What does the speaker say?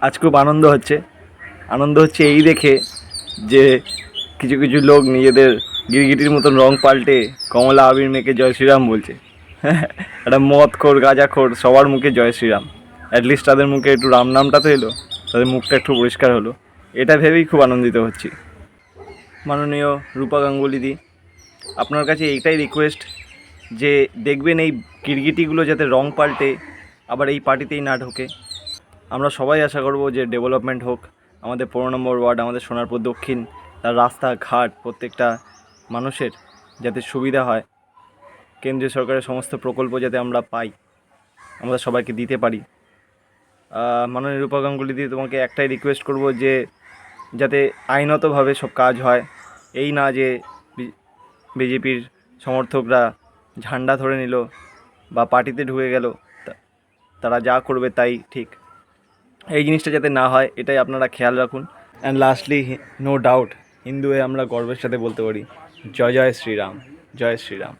আজ খুব আনন্দ হচ্ছে এই দেখে যে কিছু কিছু লোক নিজেদের গিরগিটির মতন রং পাল্টে কমলা আবির মেখে জয় শ্রীরাম বলছে। একটা মদখোর গাঁজাখোর সবার মুখে জয় শ্রীরাম, অ্যাটলিস্ট তাদের মুখে একটু রাম নামটা তো এলো, তাদের মুখটা একটু পরিষ্কার হলো। এটা ভেবেই খুব আনন্দিত হচ্ছি। মাননীয় রূপা গাঙ্গুলিদি, আপনার কাছে এইটাই রিকোয়েস্ট যে দেখবেন এই গিরগিটিগুলো যাতে রং পাল্টে আবার এই পার্টিতেই না ঢোকে। আমরা সবাই আশা করব যে ডেভেলপমেন্ট হোক, আমাদের 15 নম্বর ওয়ার্ড, আমাদের সোনারপুর দক্ষিণ, তার রাস্তাঘাট প্রত্যেকটা মানুষের যাতে সুবিধা হয়, কেন্দ্রীয় সরকারের সমস্ত প্রকল্প যাতে আমরা পাই, আমরা সবাইকে দিতে পারি। মাননীয় রূপা গাঙ্গুলিদি, তোমাকে একটাই রিকোয়েস্ট করব যে যাতে আইনতভাবে সব কাজ হয়, এই না যে বিজেপির সমর্থকরা ঝান্ডা ধরে নিল বা পার্টিতে ঢুকে গেল, তারা যা করবে তাই ঠিক, এই জিনিসটা যাতে না হয় এটাই আপনারা খেয়াল রাখুন। অ্যান্ড লাস্টলি, নো ডাউট হিন্দু হয়ে আমরা গর্বের সাথে বলতে পারি জয় জয় শ্রীরাম, জয় শ্রীরাম।